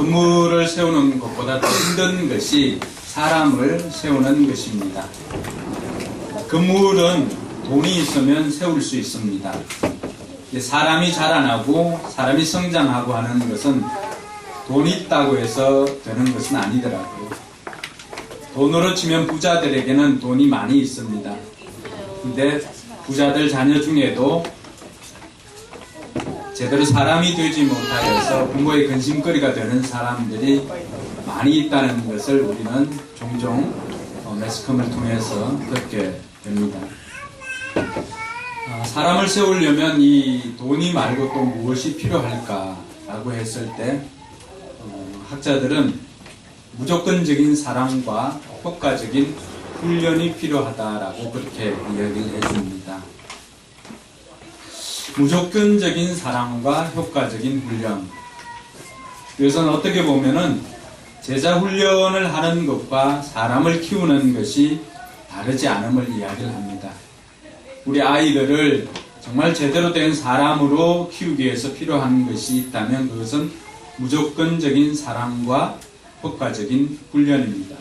건물을 세우는 것보다 더 힘든 것이 사람을 세우는 것입니다. 건물은 돈이 있으면 세울 수 있습니다. 사람이 자라나고 사람이 성장하고 하는 것은 돈이 있다고 해서 되는 것은 아니더라고요. 돈으로 치면 부자들에게는 돈이 많이 있습니다. 근데 부자들 자녀 중에도 제대로 사람이 되지 못하여서 부모의 근심거리가 되는 사람들이 많이 있다는 것을 우리는 종종 매스컴을 통해서 듣게 됩니다. 사람을 세우려면 이 돈이 말고 또 무엇이 필요할까라고 했을 때 학자들은 무조건적인 사랑과 효과적인 훈련이 필요하다라고 그렇게 이야기를 해줍니다. 무조건적인 사랑과 효과적인 훈련. 이것은 어떻게 보면은 제자 훈련을 하는 것과 사람을 키우는 것이 다르지 않음을 이야기를 합니다. 우리 아이들을 정말 제대로 된 사람으로 키우기 위해서 필요한 것이 있다면 그것은 무조건적인 사랑과 효과적인 훈련입니다.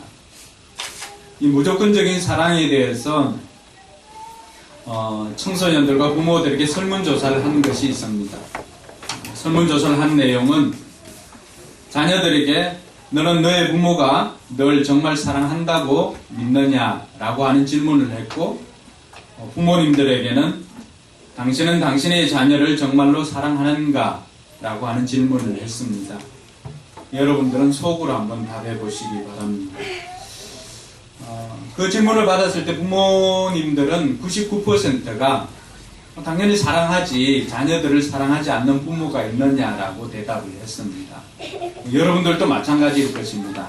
이 무조건적인 사랑에 대해서 청소년들과 부모들에게 설문조사를 한 것이 있습니다. 설문조사를 한 내용은 자녀들에게 너는 너의 부모가 널 정말 사랑한다고 믿느냐라고 하는 질문을 했고, 부모님들에게는 당신은 당신의 자녀를 정말로 사랑하는가? 라고 하는 질문을 했습니다. 여러분들은 속으로 한번 답해 보시기 바랍니다. 그 질문을 받았을 때 부모님들은 99%가 당연히 사랑하지, 자녀들을 사랑하지 않는 부모가 있느냐라고 대답을 했습니다. 여러분들도 마찬가지일 것입니다.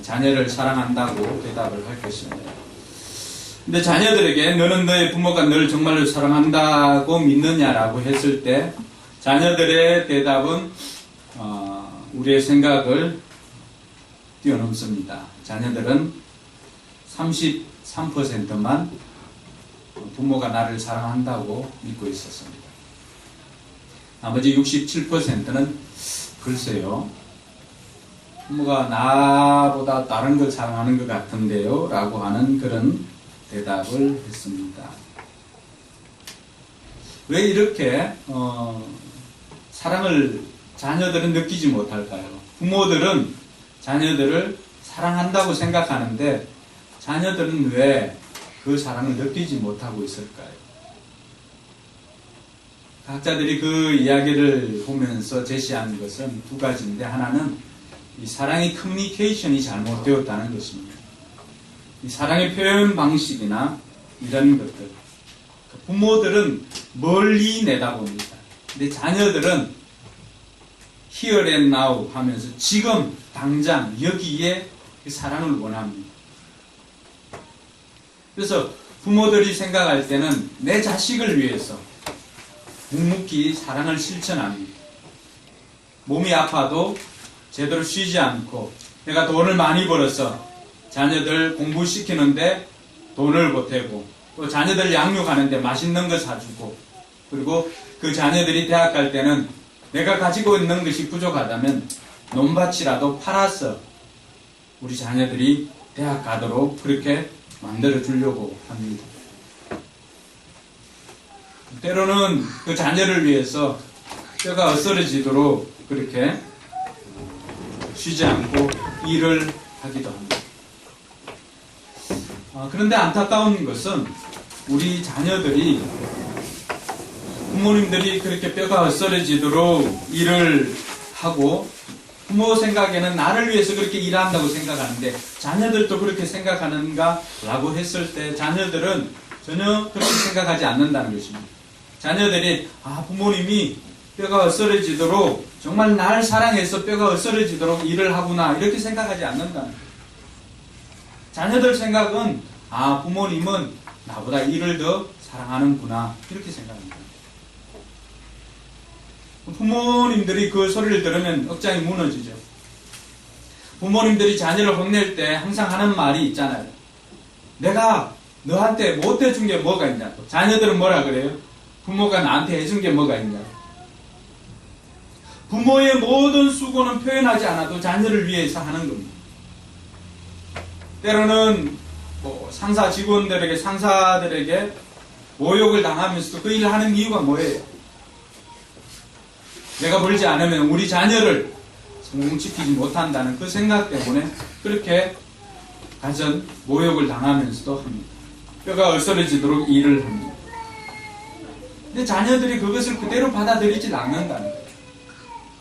자녀를 사랑한다고 대답을 할 것입니다. 근데 자녀들에게 너는 너의 부모가 널 정말로 사랑한다고 믿느냐라고 했을 때 자녀들의 대답은 우리의 생각을 뛰어넘습니다. 자녀들은 33%만 부모가 나를 사랑한다고 믿고 있었습니다. 나머지 67%는 글쎄요, 부모가 나보다 다른 걸 사랑하는 것 같은데요 라고 하는 그런 대답을 했습니다. 왜 이렇게 사랑을 자녀들은 느끼지 못할까요? 부모들은 자녀들을 사랑한다고 생각하는데 자녀들은 왜 그 사랑을 느끼지 못하고 있을까요? 학자들이 그 이야기를 보면서 제시한 것은 두 가지인데, 하나는 이 사랑의 커뮤니케이션이 잘못되었다는 것입니다. 이 사랑의 표현 방식이나 이런 것들, 부모들은 멀리 내다봅니다. 근데 자녀들은 here and now 하면서 지금 당장 여기에 사랑을 원합니다. 그래서 부모들이 생각할 때는 내 자식을 위해서 묵묵히 사랑을 실천합니다. 몸이 아파도 제대로 쉬지 않고, 내가 돈을 많이 벌어서 자녀들 공부시키는데 돈을 보태고, 또 자녀들 양육하는데 맛있는 거 사주고, 그리고 그 자녀들이 대학 갈 때는 내가 가지고 있는 것이 부족하다면 논밭이라도 팔아서 우리 자녀들이 대학 가도록 그렇게 만들어 주려고 합니다. 때로는 그 자녀를 위해서 뼈가 어스러지도록 그렇게 쉬지 않고 일을 하기도 합니다. 그런데 안타까운 것은 우리 자녀들이 부모님들이 그렇게 뼈가 어스러지도록 일을 하고 부모 생각에는 나를 위해서 그렇게 일한다고 생각하는데 자녀들도 그렇게 생각하는가? 라고 했을 때 자녀들은 전혀 그렇게 생각하지 않는다는 것입니다. 자녀들이 부모님이 뼈가 어스러지도록 정말 날 사랑해서 뼈가 어스러지도록 일을 하구나 이렇게 생각하지 않는다는 거예요. 자녀들 생각은 부모님은 나보다 일을 더 사랑하는구나 이렇게 생각합니다. 부모님들이 그 소리를 들으면 억장이 무너지죠. 부모님들이 자녀를 혼낼 때 항상 하는 말이 있잖아요. 내가 너한테 못 해준 게 뭐가 있냐고. 자녀들은 뭐라 그래요? 부모가 나한테 해준 게 뭐가 있냐고. 부모의 모든 수고는 표현하지 않아도 자녀를 위해서 하는 겁니다. 때로는 상사 직원들에게, 상사들에게 모욕을 당하면서도 그 일을 하는 이유가 뭐예요? 내가 벌지 않으면 우리 자녀를 성공시키지 못한다는 그 생각 때문에 그렇게 가전 모욕을 당하면서도 합니다. 뼈가 얼싸려지도록 일을 합니다. 근데 자녀들이 그것을 그대로 받아들이지 않는다는 거예요.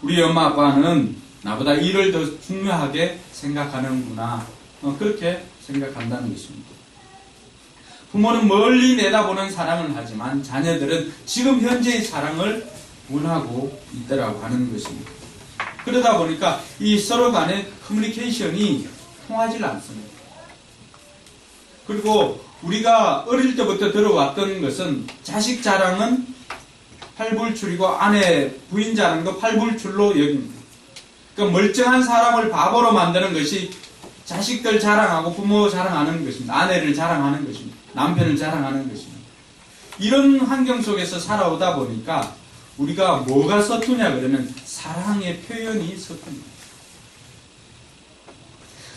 우리 엄마 아빠는 나보다 일을 더 중요하게 생각하는구나. 그렇게 생각한다는 것입니다. 부모는 멀리 내다보는 사랑을 하지만 자녀들은 지금 현재의 사랑을 원하고 있다라고 하는 것입니다. 그러다 보니까 이 서로 간의 커뮤니케이션이 통하지 않습니다. 그리고 우리가 어릴 때부터 들어왔던 것은 자식 자랑은 팔불출이고 아내 부인 자랑도 팔불출로 여깁니다. 그러니까 멀쩡한 사람을 바보로 만드는 것이 자식들 자랑하고 부모 자랑하는 것입니다. 아내를 자랑하는 것입니다. 남편을 자랑하는 것입니다. 이런 환경 속에서 살아오다 보니까 우리가 뭐가 서투냐 그러면 사랑의 표현이 서투입니다.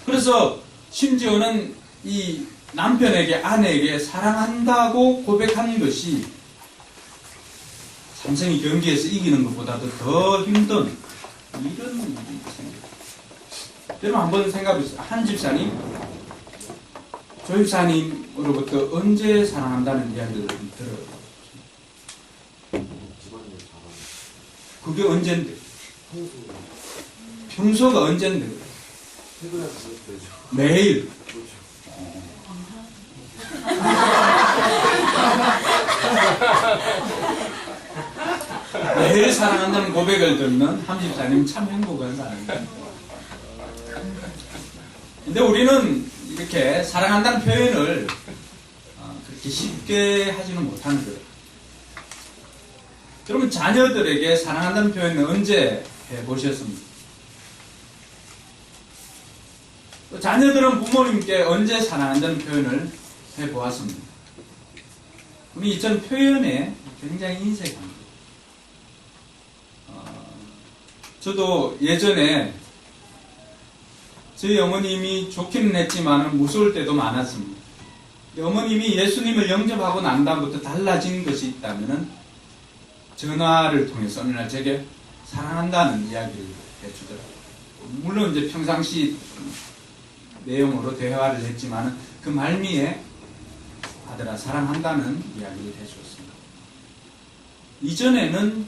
그래서 심지어는 이 남편에게 아내에게 사랑한다고 고백하는 것이 삼성이 경기에서 이기는 것보다도 더 힘든 이런 일이 생깁니다. 여러분 한번 생각해보세요. 한 집사님, 조 집사님으로부터 언제 사랑한다는 이야기를 들어요? 그게 언젠데? 평소가 언젠데? 매일. 매일 사랑한다는 고백을 듣는 한 집사님 참 행복한 사람입니다. 근데 우리는 이렇게 사랑한다는 표현을 그렇게 쉽게 하지는 못하는 거예요. 여러분 자녀들에게 사랑한다는 표현을 언제 해보셨습니까? 자녀들은 부모님께 언제 사랑한다는 표현을 해보았습니다. 우리 이전 표현에 굉장히 인색합니다. 저도 예전에 저희 어머님이 좋기는 했지만 무서울 때도 많았습니다. 어머님이 예수님을 영접하고 난 다음부터 달라진 것이 있다면 전화를 통해서 어느 날 제게 사랑한다는 이야기를 해주더라고요. 물론 이제 평상시 내용으로 대화를 했지만 그 말미에 아들아 사랑한다는 이야기를 해주었습니다. 이전에는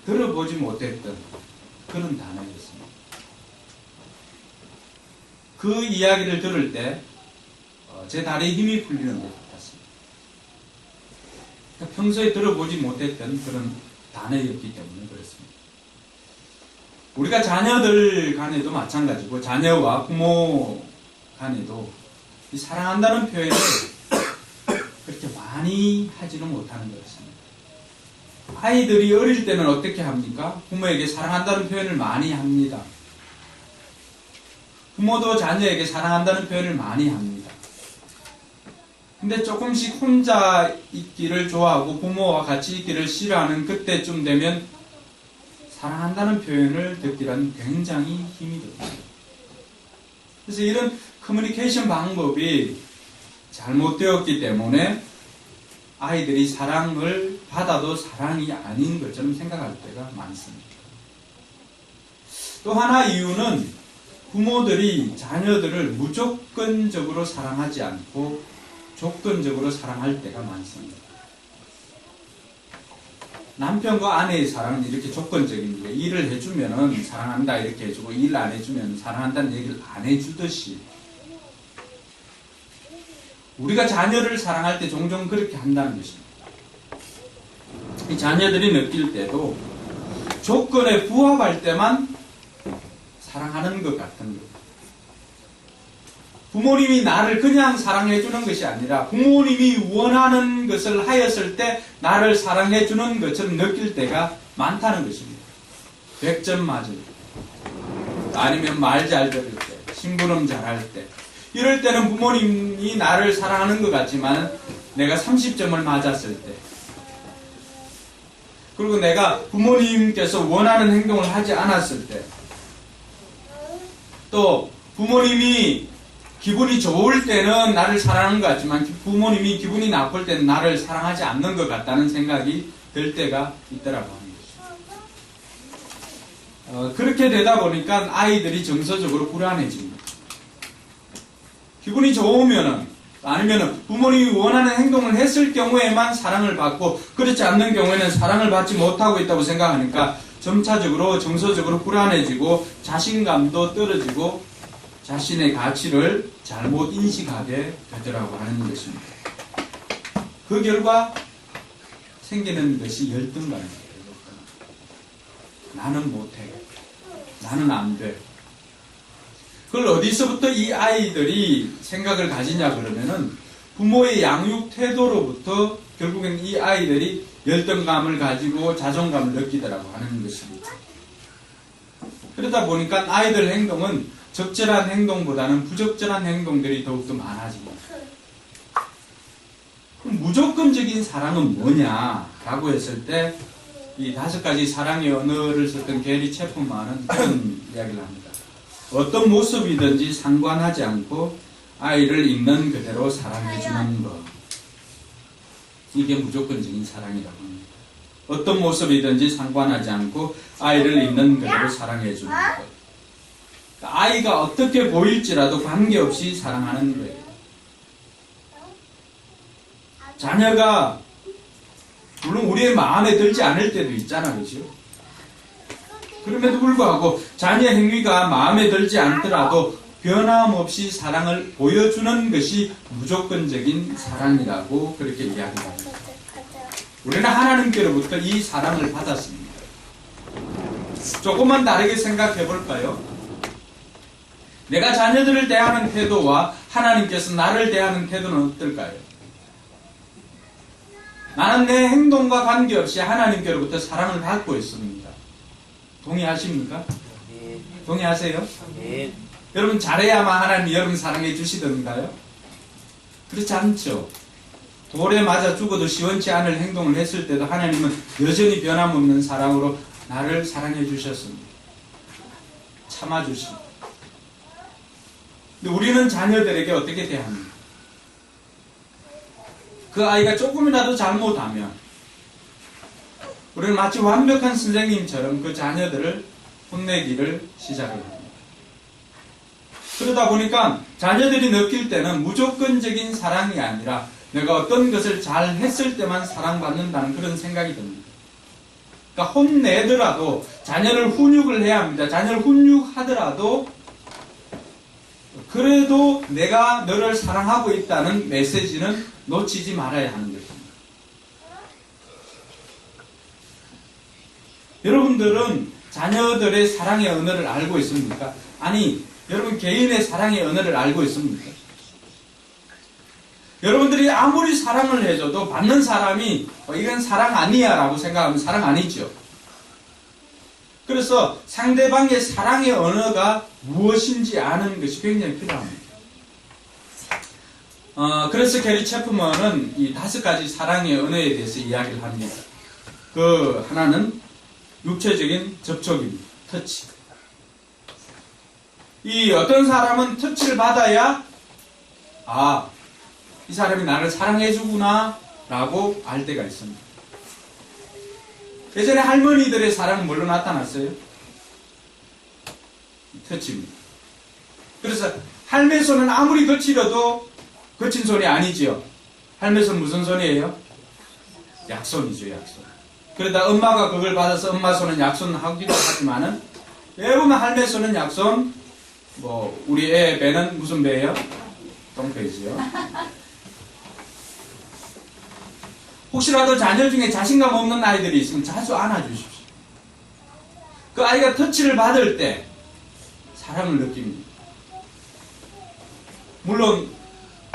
들어보지 못했던 그런 단어였습니다. 그 이야기를 들을 때 제 다리에 힘이 풀리는 것 같았습니다. 그러니까 평소에 들어보지 못했던 그런 단어였기 때문에 그렇습니다. 우리가 자녀들 간에도 마찬가지고 자녀와 부모 간에도 이 사랑한다는 표현을 그렇게 많이 하지는 못하는 것입니다. 아이들이 어릴 때는 어떻게 합니까? 부모에게 사랑한다는 표현을 많이 합니다. 부모도 자녀에게 사랑한다는 표현을 많이 합니다. 근데 조금씩 혼자 있기를 좋아하고 부모와 같이 있기를 싫어하는 그때쯤 되면 사랑한다는 표현을 듣기란 굉장히 힘이 듭니다. 그래서 이런 커뮤니케이션 방법이 잘못되었기 때문에 아이들이 사랑을 받아도 사랑이 아닌 것처럼 생각할 때가 많습니다. 또 하나 이유는 부모들이 자녀들을 무조건적으로 사랑하지 않고 조건적으로 사랑할 때가 많습니다. 남편과 아내의 사랑은 이렇게 조건적입니다. 일을 해주면 사랑한다 이렇게 해주고 일 안 해주면 사랑한다는 얘기를 안 해주듯이 우리가 자녀를 사랑할 때 종종 그렇게 한다는 것입니다. 이 자녀들이 느낄 때도 조건에 부합할 때만 사랑하는 것 같은 것. 부모님이 나를 그냥 사랑해주는 것이 아니라 부모님이 원하는 것을 하였을 때 나를 사랑해주는 것처럼 느낄 때가 많다는 것입니다. 100점 맞을 때, 아니면 말 잘 들을 때, 심부름 잘할 때, 이럴 때는 부모님이 나를 사랑하는 것 같지만 내가 30점을 맞았을 때, 그리고 내가 부모님께서 원하는 행동을 하지 않았을 때, 또 부모님이 기분이 좋을 때는 나를 사랑하는 것 같지만 부모님이 기분이 나쁠 때는 나를 사랑하지 않는 것 같다는 생각이 들 때가 있더라고 하는 거죠. 그렇게 되다 보니까 아이들이 정서적으로 불안해집니다. 기분이 좋으면은 아니면 부모님이 원하는 행동을 했을 경우에만 사랑을 받고 그렇지 않는 경우에는 사랑을 받지 못하고 있다고 생각하니까 점차적으로 정서적으로 불안해지고 자신감도 떨어지고 자신의 가치를 잘못 인식하게 되더라고 하는 것입니다. 그 결과 생기는 것이 열등감입니다. 나는 못해. 나는 안 돼. 그걸 어디서부터 이 아이들이 생각을 가지냐 그러면은 부모의 양육 태도로부터 결국엔 이 아이들이 열등감을 가지고 자존감을 느끼더라고 하는 것입니다. 그러다 보니까 아이들 행동은 적절한 행동보다는 부적절한 행동들이 더욱더 많아집니다. 그럼 무조건적인 사랑은 뭐냐라고 했을 때 이 5가지 사랑의 언어를 썼던 게리 채플만은 그런 이야기를 합니다. 어떤 모습이든지 상관하지 않고 아이를 있는 그대로 사랑해주는 것. 이게 무조건적인 사랑이라고 합니다. 어떤 모습이든지 상관하지 않고 아이를 있는 그대로 사랑해주는 것. 아이가 어떻게 보일지라도 관계없이 사랑하는 거예요. 자녀가 물론 우리의 마음에 들지 않을 때도 있잖아, 그렇죠? 그럼에도 불구하고 자녀 행위가 마음에 들지 않더라도 변함없이 사랑을 보여주는 것이 무조건적인 사랑이라고 그렇게 이야기합니다. 우리는 하나님께로부터 이 사랑을 받았습니다. 조금만 다르게 생각해 볼까요? 내가 자녀들을 대하는 태도와 하나님께서 나를 대하는 태도는 어떨까요? 나는 내 행동과 관계없이 하나님께로부터 사랑을 받고 있습니다. 동의하십니까? 네. 동의하세요? 네. 여러분 잘해야만 하나님이 여러분 사랑해 주시던가요? 그렇지 않죠. 돌에 맞아 죽어도 시원치 않을 행동을 했을 때도 하나님은 여전히 변함없는 사랑으로 나를 사랑해 주셨습니다. 참아주십니다. 근데 우리는 자녀들에게 어떻게 대합니까? 그 아이가 조금이라도 잘못하면 우리는 마치 완벽한 선생님처럼 그 자녀들을 혼내기를 시작합니다. 그러다 보니까 자녀들이 느낄 때는 무조건적인 사랑이 아니라 내가 어떤 것을 잘 했을 때만 사랑받는다는 그런 생각이 듭니다. 그러니까 혼내더라도 자녀를 훈육을 해야 합니다. 자녀를 훈육하더라도 그래도 내가 너를 사랑하고 있다는 메시지는 놓치지 말아야 하는 것입니다. 여러분들은 자녀들의 사랑의 언어를 알고 있습니까? 아니, 여러분 개인의 사랑의 언어를 알고 있습니까? 여러분들이 아무리 사랑을 해줘도 받는 사람이 이건 사랑 아니야 라고 생각하면 사랑 아니죠. 그래서 상대방의 사랑의 언어가 무엇인지 아는 것이 굉장히 필요합니다. 그래서 게리 채프먼은 이 5가지 사랑의 언어에 대해서 이야기를 합니다. 그 하나는 육체적인 접촉입니다. 터치. 이 어떤 사람은 터치를 받아야 이 사람이 나를 사랑해주구나 라고 알 때가 있습니다. 예전에 할머니들의 사랑은 뭘로 나타났어요? 터치입니다. 그래서 할매 손은 아무리 거칠어도 거친 손이 아니지요. 할매 손 무슨 손이에요? 약손이죠, 약손. 그러다 엄마가 그걸 받아서 엄마 손은 약손 하기도 하지만은 왜 보면 할매 손은 약손, 우리 애 배는 무슨 배예요? 똥배지요. 혹시라도 자녀 중에 자신감 없는 아이들이 있으면 자주 안아주십시오. 그 아이가 터치를 받을 때 사랑을 느낍니다. 물론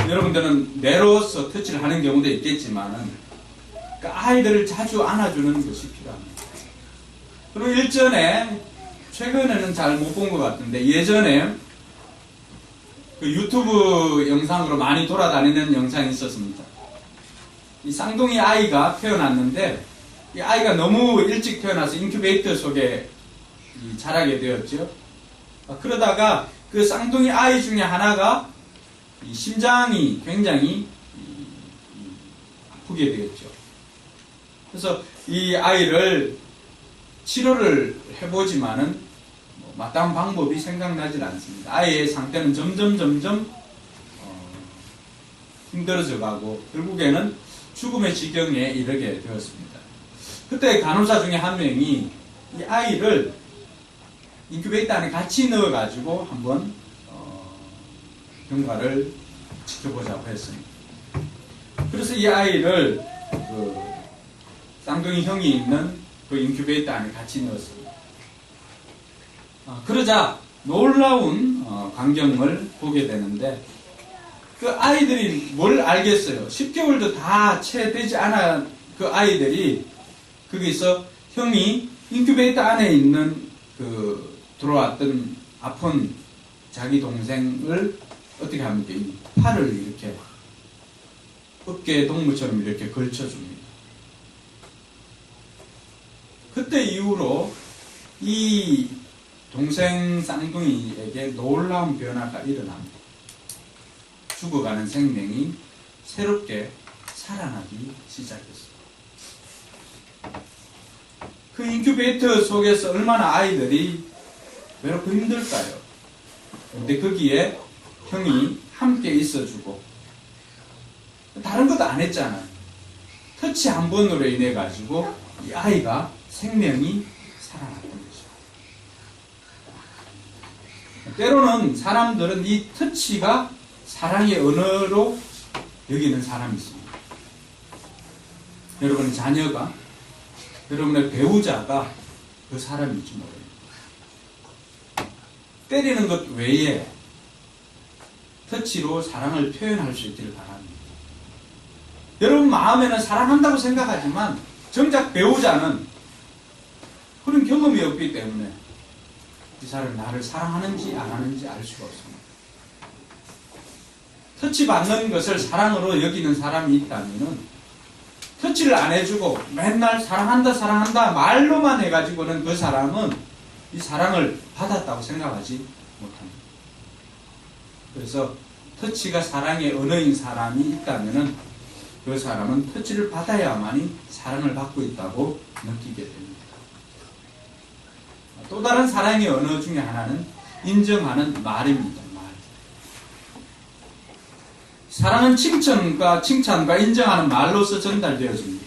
여러분들은 뇌로서 터치를 하는 경우도 있겠지만은 그 아이들을 자주 안아주는 것이 필요합니다. 그리고 일전에 최근에는 잘 못 본 것 같은데 예전에 그 유튜브 영상으로 많이 돌아다니는 영상이 있었습니다. 이 쌍둥이 아이가 태어났는데 이 아이가 너무 일찍 태어나서 인큐베이터 속에 자라게 되었죠. 그러다가 그 쌍둥이 아이 중에 하나가 이 심장이 굉장히 아프게 되었죠. 그래서 이 아이를 치료를 해보지만은 마땅한 방법이 생각나질 않습니다. 아이의 상태는 점점 힘들어져 가고 결국에는 죽음의 지경에 이르게 되었습니다. 그때 간호사 중에 한 명이 이 아이를 인큐베이터 안에 같이 넣어가지고 한번 경과를 지켜보자고 했습니다. 그래서 이 아이를 그 쌍둥이 형이 있는 그 인큐베이터 안에 같이 넣었습니다. 그러자 놀라운 광경을 보게 되는데 그 아이들이 뭘 알겠어요. 10개월도 다 채 되지 않아 그 아이들이 거기서 형이 인큐베이터 안에 있는 그 들어왔던 아픈 자기 동생을 어떻게 합니까? 이 팔을 이렇게 어깨 동무처럼 이렇게 걸쳐줍니다. 그때 이후로 이 동생 쌍둥이에게 놀라운 변화가 일어납니다. 죽어가는 생명이 새롭게 살아나기 시작했습니다. 그 인큐베이터 속에서 얼마나 아이들이 외롭고 힘들까요? 근데 거기에 형이 함께 있어주고 다른 것도 안 했잖아요. 터치 한 번으로 인해 가지고 이 아이가 생명이 살아났던 거죠. 때로는 사람들은 이 터치가 사랑의 언어로 여기는 사람이 있습니다. 여러분의 자녀가, 여러분의 배우자가 그 사람일지 모릅니다. 때리는 것 외에 터치로 사랑을 표현할 수 있기를 바랍니다. 여러분 마음에는 사랑한다고 생각하지만 정작 배우자는 그런 경험이 없기 때문에 이 사람이 나를 사랑하는지 안 하는지 알 수가 없습니다. 터치 받는 것을 사랑으로 여기는 사람이 있다면은 터치를 안 해주고 맨날 사랑한다 사랑한다 말로만 해가지고는 그 사람은 이 사랑을 받았다고 생각하지 못합니다. 그래서 터치가 사랑의 언어인 사람이 있다면은 그 사람은 터치를 받아야만이 사랑을 받고 있다고 느끼게 됩니다. 또 다른 사랑의 언어 중에 하나는 인정하는 말입니다. 말. 사랑은 칭찬과 인정하는 말로서 전달되어집니다.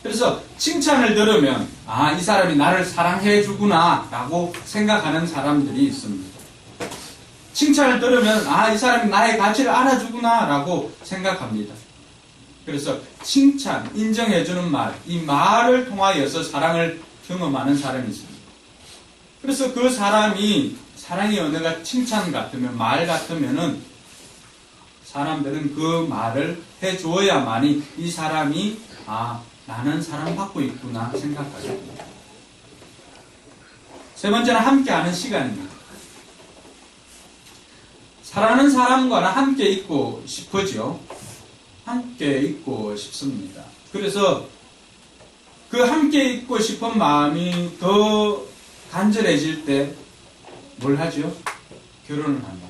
그래서 칭찬을 들으면 이 사람이 나를 사랑해 주구나 라고 생각하는 사람들이 있습니다. 칭찬을 들으면 이 사람이 나의 가치를 알아주구나 라고 생각합니다. 그래서 칭찬, 인정해주는 말, 이 말을 통하여서 사랑을 경험하는 사람이 있습니다. 그래서 그 사람이 사랑의 언어가 칭찬 같으면 말 같으면은 사람들은 그 말을 해주어야만이 이 사람이 나는 사랑받고 있구나 생각하게 됩니다. 세 번째는 함께하는 시간입니다. 사랑하는 사람과는 함께 있고 싶어지요. 함께 있고 싶습니다. 그래서 그 함께 있고 싶은 마음이 더 간절해질 때 뭘 하죠? 결혼을 합니다.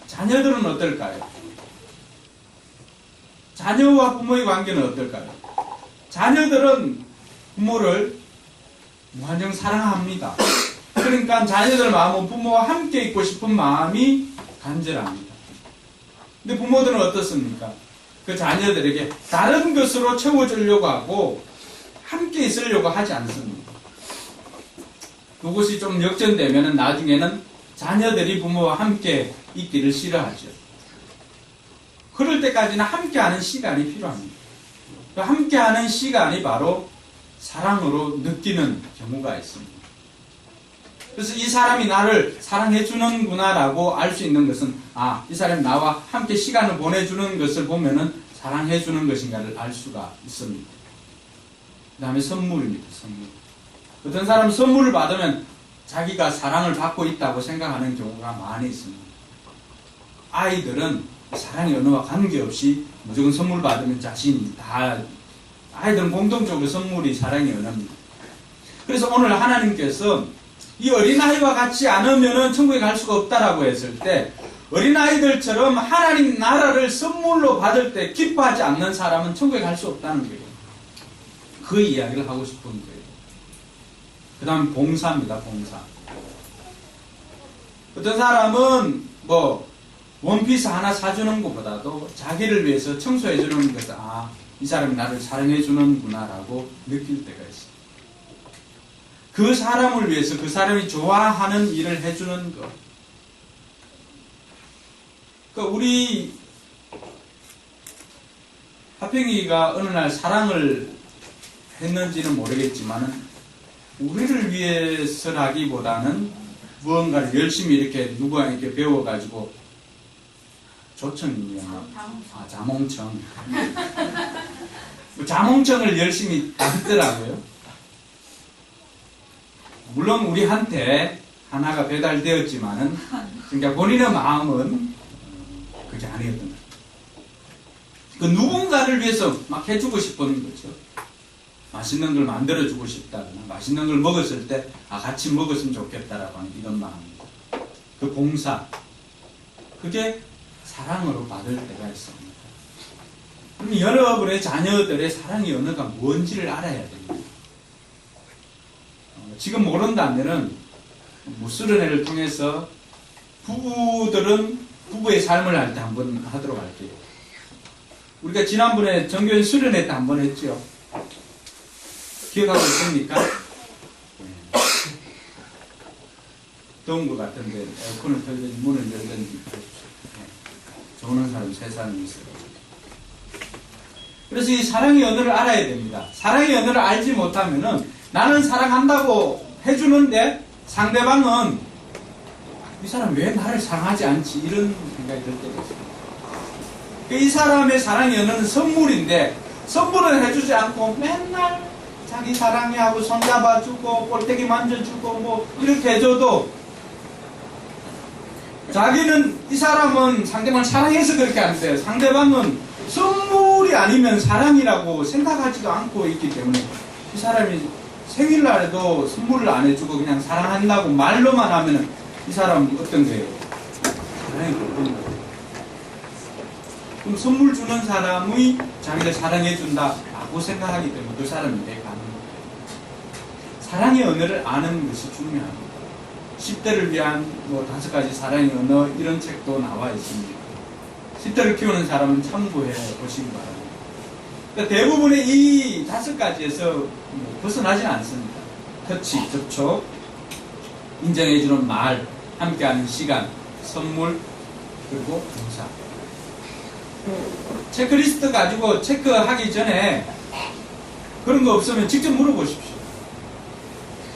자녀들은 어떨까요? 자녀와 부모의 관계는 어떨까요? 자녀들은 부모를 무한정 사랑합니다. 그러니까 자녀들 마음은 부모와 함께 있고 싶은 마음이 간절합니다. 근데 부모들은 어떻습니까? 그 자녀들에게 다른 것으로 채워주려고 하고 함께 있으려고 하지 않습니다. 그것이 좀 역전되면 나중에는 자녀들이 부모와 함께 있기를 싫어하죠. 그럴 때까지는 함께하는 시간이 필요합니다. 그 함께하는 시간이 바로 사랑으로 느끼는 경우가 있습니다. 그래서 이 사람이 나를 사랑해 주는구나라고 알 수 있는 것은 이 사람이 나와 함께 시간을 보내주는 것을 보면은 사랑해 주는 것인가를 알 수가 있습니다. 그 다음에 선물입니다. 선물. 어떤 사람은 선물을 받으면 자기가 사랑을 받고 있다고 생각하는 경우가 많이 있습니다. 아이들은 사랑의 언어와 관계없이 무조건 선물 받으면 자신이 다 아이들은 공통적으로 선물이 사랑의 언어입니다. 그래서 오늘 하나님께서 이 어린아이와 같지 않으면 천국에 갈 수가 없다라고 했을 때 어린아이들처럼 하나님 나라를 선물로 받을 때 기뻐하지 않는 사람은 천국에 갈 수 없다는 거예요. 그 이야기를 하고 싶은 거예요. 그 다음 봉사입니다. 봉사. 어떤 사람은 원피스 하나 사주는 것보다도 자기를 위해서 청소해주는 것을 이 사람이 나를 사랑해주는구나 라고 느낄 때가 있어요. 그 사람을 위해서 그 사람이 좋아하는 일을 해주는 것. 그러니까 우리 하평이가 어느 날 사랑을 했는지는 모르겠지만 우리를 위해서라기보다는 무언가를 열심히 이렇게 누가 이렇게 배워가지고 조청이냐 자몽청 자몽청을 열심히 하더라고요. 물론 우리한테 하나가 배달되었지만은 그러니까 본인의 마음은 그게 아니었던 거예요. 그 누군가를 위해서 막 해주고 싶은 거죠. 맛있는 걸 만들어주고 싶다거나 맛있는 걸 먹었을 때 같이 먹었으면 좋겠다라고 하는 이런 마음입니다. 그 봉사 그게 사랑으로 받을 때가 있습니다. 그럼 여러분의 자녀들의 사랑의 언어가 뭔지를 알아야 됩니다. 지금 모른다면은 수련회를 통해서 부부들은 부부의 삶을 할 때 한번 하도록 할게요. 우리가 지난번에 정교인 수련회 때 한번 했죠. 기억하고 있습니까? 네. 더운 것 같은데 에어컨을 틀든지 문을 열든지 좋은 사람이 세 사람이 있어요. 그래서 이 사랑의 언어를 알아야 됩니다. 사랑의 언어를 알지 못하면은 나는 사랑한다고 해주는데 상대방은 이 사람 왜 나를 사랑하지 않지? 이런 생각이 들 때가 있어요. 이 사람의 사랑의 언어는 선물인데 선물을 해주지 않고 맨날 자기 사랑해 하고 손잡아주고 꼴때기 만져주고 이렇게 해줘도 자기는 이 사람은 상대방을 사랑해서 그렇게 하는데 상대방은 선물이 아니면 사랑이라고 생각하지도 않고 있기 때문에 이 사람이 생일날에도 선물을 안 해주고 그냥 사랑한다고 말로만 하면 이 사람은 어떤 거예요? 사랑이 없는 거예요. 그럼 선물 주는 사람이 자기를 사랑해준다라고 생각하기 때문에 그 사람이 내 가는 거예요. 사랑의 언어를 아는 것이 중요합니다. 10대를 위한 5가지 사랑의 언어 이런 책도 나와 있습니다. 10대를 키우는 사람은 참고해 보시기 바랍니다. 그러니까 대부분의 이 5가지에서 벗어나지는 않습니다. 터치, 접촉, 인정해주는 말, 함께하는 시간, 선물, 그리고 봉사. 체크리스트 가지고 체크하기 전에 그런 거 없으면 직접 물어보십시오.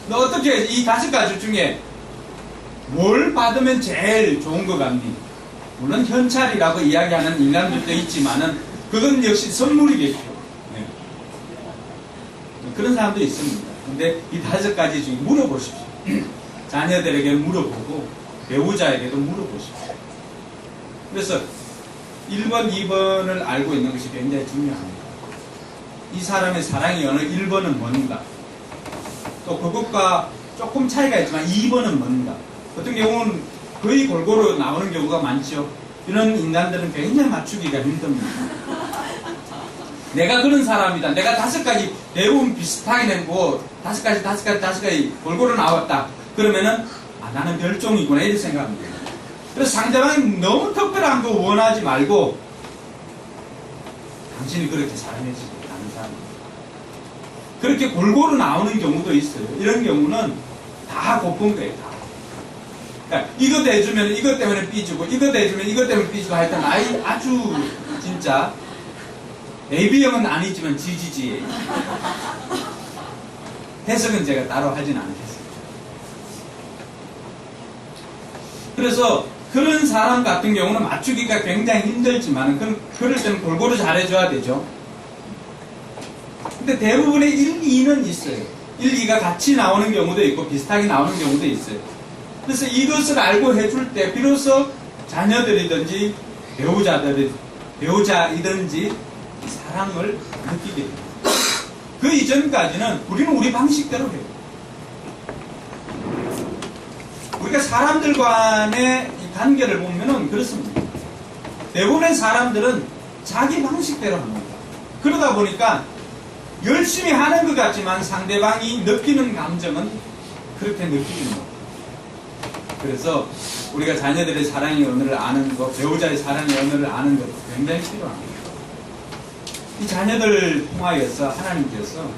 너 어떻게 이 5가지 중에 뭘 받으면 제일 좋은 것 같니? 물론 현찰이라고 이야기하는 인간들도 있지만은 그건 역시 선물이겠죠. 네. 그런 사람도 있습니다. 근데 이 5가지 중에 물어보십시오. 자녀들에게 물어보고 배우자에게도 물어보십시오. 그래서 1번, 2번을 알고 있는 것이 굉장히 중요합니다. 이 사람의 사랑의 언어 1번은 뭔가, 또 그것과 조금 차이가 있지만 2번은 뭔가. 어떤 경우는 거의 골고루 나오는 경우가 많죠. 이런 인간들은 굉장히 맞추기가 힘듭니다. 내가 그런 사람이다. 내가 5가지 대부분 비슷하게 내고 5가지 골고루 나왔다. 그러면은 나는 별종이구나 이렇게 생각합니다. 그래서 상대방이 너무 특별한 거 원하지 말고 당신이 그렇게 사랑해주지 않는 사람입니다. 그렇게 골고루 나오는 경우도 있어요. 이런 경우는 다 고픈 거예요. 다. 그러니까 이것도 해주면 이것 때문에 삐지고 이것도 해주면 이것 때문에 삐지고 하여튼 아주 진짜 AB형은 아니지만 GGG예요. 해석은 제가 따로 하진 않겠습니다. 그래서 그런 사람 같은 경우는 맞추기가 굉장히 힘들지만 그럴 때는 골고루 잘해줘야 되죠. 근데 대부분의 1, 2는 있어요. 1, 2가 같이 나오는 경우도 있고 비슷하게 나오는 경우도 있어요. 그래서 이것을 알고 해줄 때 비로소 자녀들이든지 배우자이든지 사랑을 느끼게 됩니다. 그 이전까지는 우리는 우리 방식대로 해요. 우리가 사람들 간의 관계를 보면은 그렇습니다. 대부분의 사람들은 자기 방식대로 합니다. 그러다 보니까 열심히 하는 것 같지만 상대방이 느끼는 감정은 그렇게 느끼지 못해요. 그래서 우리가 자녀들의 사랑의 언어를 아는 것, 배우자의 사랑의 언어를 아는 것도 굉장히 필요합니다. 이 자녀들 통하여서 하나님께서,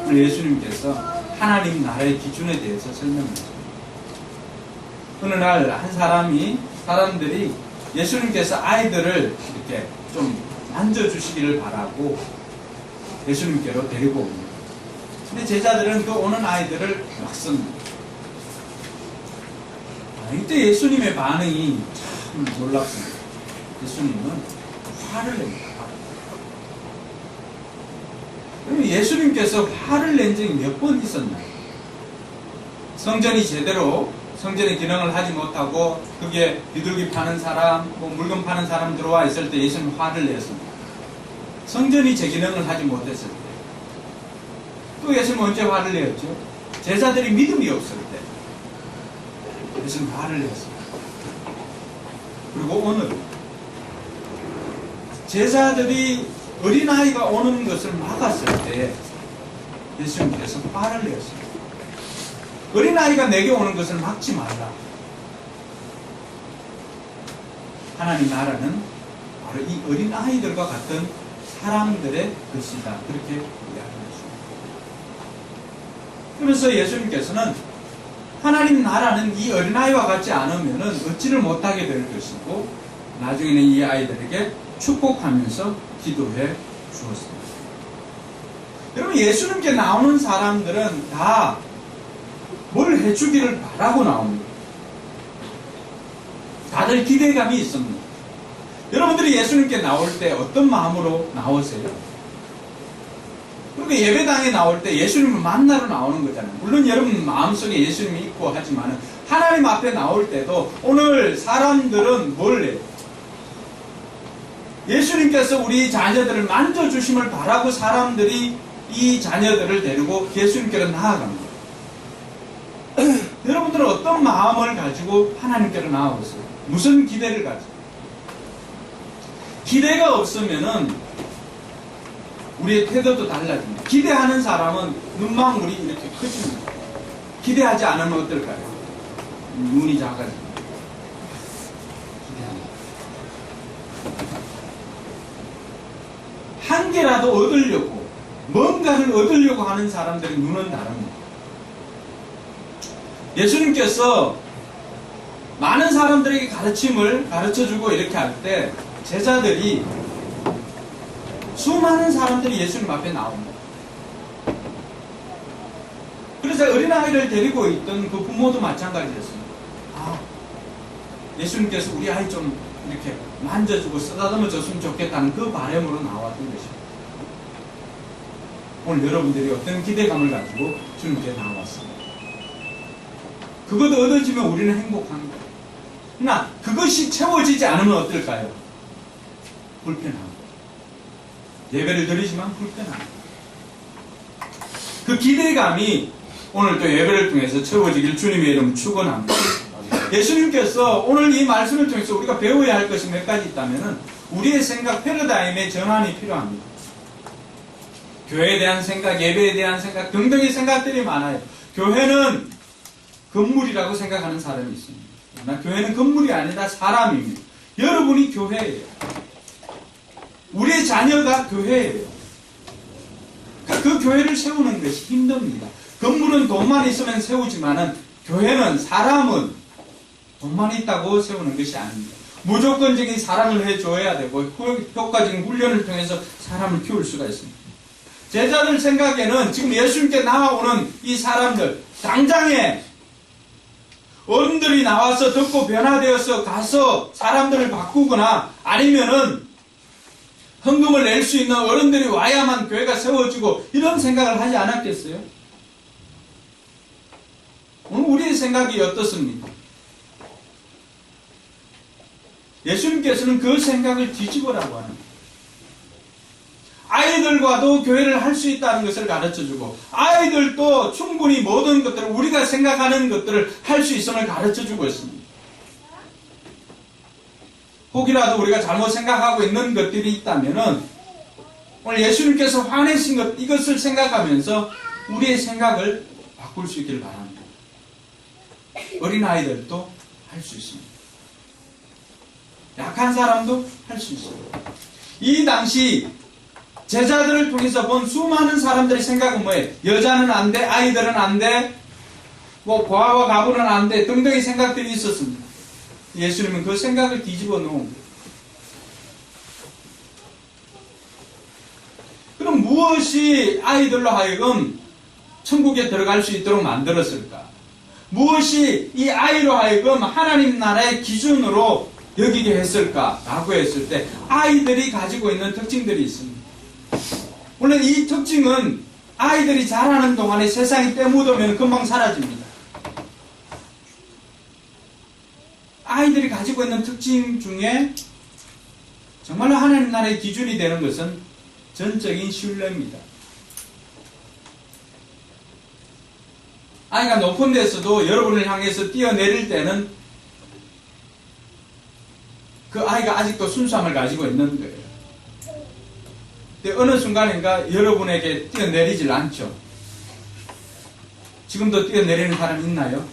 우리 예수님께서 하나님 나라의 기준에 대해서 설명하셨습니다. 어느 날 한 사람들이 예수님께서 아이들을 이렇게 좀 만져주시기를 바라고 예수님께로 데리고 옵니다. 근데 제자들은 그 오는 아이들을 막습니다. 이때 예수님의 반응이 참 놀랍습니다. 예수님은 화를 냅니다. 그러면 예수님께서 화를 낸 적이 몇 번 있었나요? 성전이 제대로 성전의 기능을 하지 못하고 그게 비둘기 파는 사람, 물건 파는 사람 들어와 있을 때 예수님 화를 냈습니다. 성전이 제 기능을 하지 못했을 때. 또 예수님 언제 화를 내었죠? 제자들이 믿음이 없을 때 예수님 화를 냈습니다. 그리고 오늘 제자들이 어린아이가 오는 것을 막았을 때 예수님께서 화를 내었습니다. 어린아이가 내게 오는 것을 막지 말라. 하나님 나라는 바로 이 어린아이들과 같은 사람들의 것이다. 그렇게 이야기했습니다. 그래서 예수님께서는 하나님 나라는 이 어린아이와 같지 않으면 얻지를 못하게 될 것이고 나중에는 이 아이들에게 축복하면서 기도해 주었습니다. 여러분, 예수님께 나오는 사람들은 다 뭘 해주기를 바라고 나옵니다. 다들 기대감이 있습니다. 여러분들이 예수님께 나올 때 어떤 마음으로 나오세요? 그러니까 예배당에 나올 때 예수님을 만나러 나오는 거잖아요. 물론 여러분 마음속에 예수님이 있고 하지만 하나님 앞에 나올 때도 오늘 사람들은 뭘 해요? 예수님께서 우리 자녀들을 만져주심을 바라고 사람들이 이 자녀들을 데리고 예수님께로 나아갑니다. 여러분들은 어떤 마음을 가지고 하나님께로 나아오세요? 무슨 기대를 가지고? 기대가 없으면은 우리의 태도도 달라집니다. 기대하는 사람은 눈망울이 이렇게 커집니다. 기대하지 않으면 어떨까요? 눈이 작아집니다. 기대합니다. 한 개라도 얻으려고, 뭔가를 얻으려고 하는 사람들의 눈은 다릅니다. 예수님께서 많은 사람들에게 가르침을 가르쳐주고 이렇게 할 때 제자들이 수많은 사람들이 예수님 앞에 나옵니다. 그래서 어린아이를 데리고 있던 그 부모도 마찬가지였습니다. 예수님께서 우리 아이 좀 이렇게 만져주고 쓰다듬어 줬으면 좋겠다는 그 바람으로 나왔던 것입니다. 오늘 여러분들이 어떤 기대감을 가지고 주님께 나왔습니다. 그것도 얻어지면 우리는 행복합니다. 그러나 그것이 채워지지 않으면 어떨까요? 불편합니다. 예배를 드리지만 불편합니다. 그 기대감이 오늘 또 예배를 통해서 채워지길 주님의 이름 축원합니다. 예수님께서 오늘 이 말씀을 통해서 우리가 배워야 할 것이 몇 가지 있다면 우리의 생각, 패러다임의 전환이 필요합니다. 교회에 대한 생각, 예배에 대한 생각 등등의 생각들이 많아요. 교회는 건물이라고 생각하는 사람이 있습니다. 그러나 교회는 건물이 아니라 사람입니다. 여러분이 교회예요. 우리의 자녀가 교회예요. 그 교회를 세우는 것이 힘듭니다. 건물은 돈만 있으면 세우지만은 교회는 사람은 돈만 있다고 세우는 것이 아닙니다. 무조건적인 사랑을 해줘야 되고 효과적인 훈련을 통해서 사람을 키울 수가 있습니다. 제자들 생각에는 지금 예수님께 나와오는 이 사람들 당장에 어른들이 나와서 듣고 변화되어서 가서 사람들을 바꾸거나 아니면은 헌금을 낼 수 있는 어른들이 와야만 교회가 세워지고 이런 생각을 하지 않았겠어요? 오늘 우리의 생각이 어떻습니까? 예수님께서는 그 생각을 뒤집으라고 하는 아이들과도 교회를 할 수 있다는 것을 가르쳐주고, 아이들도 충분히 모든 것들을, 우리가 생각하는 것들을 할 수 있음을 가르쳐주고 있습니다. 혹이라도 우리가 잘못 생각하고 있는 것들이 있다면은 오늘 예수님께서 화내신 것, 이것을 생각하면서 우리의 생각을 바꿀 수 있기를 바랍니다. 어린아이들도 할 수 있습니다. 약한 사람도 할 수 있습니다. 이 당시 제자들을 통해서 본 수많은 사람들의 생각은 뭐예요? 여자는 안 돼, 아이들은 안 돼, 뭐 고아와 가부는 안 돼 등등의 생각들이 있었습니다. 예수님은 그 생각을 뒤집어 놓은 거예요. 그럼 무엇이 아이들로 하여금 천국에 들어갈 수 있도록 만들었을까? 무엇이 이 아이로 하여금 하나님 나라의 기준으로 여기게 했을까라고 했을 때 아이들이 가지고 있는 특징들이 있습니다. 물론 이 특징은 아이들이 자라는 동안에 세상이 때묻으면 금방 사라집니다. 아이들이 가지고 있는 특징 중에 정말로 하나님 나라의 기준이 되는 것은 전적인 신뢰입니다. 아이가 높은 데서도 여러분을 향해서 뛰어내릴 때는 그 아이가 아직도 순수함을 가지고 있는 거예요. 근데 어느 순간인가 여러분에게 뛰어내리질 않죠. 지금도 뛰어내리는 사람 있나요?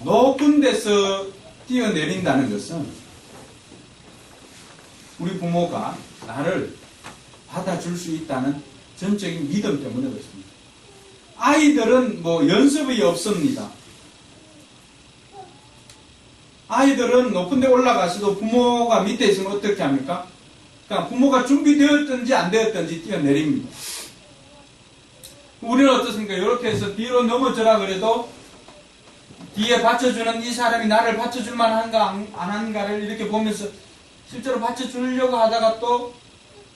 높은 데서 뛰어내린다는 것은 우리 부모가 나를 받아줄 수 있다는 전적인 믿음 때문에 그렇습니다. 아이들은 뭐 연습이 없습니다. 아이들은 높은 데 올라가서도 부모가 밑에 있으면 어떻게 합니까? 그러니까 부모가 준비되었든지 안 되었든지 뛰어내립니다. 우리는 어떻습니까? 이렇게 해서 뒤로 넘어져라 그래도 뒤에 받쳐주는 이 사람이 나를 받쳐줄 만한가 안 한가를 이렇게 보면서 실제로 받쳐주려고 하다가 또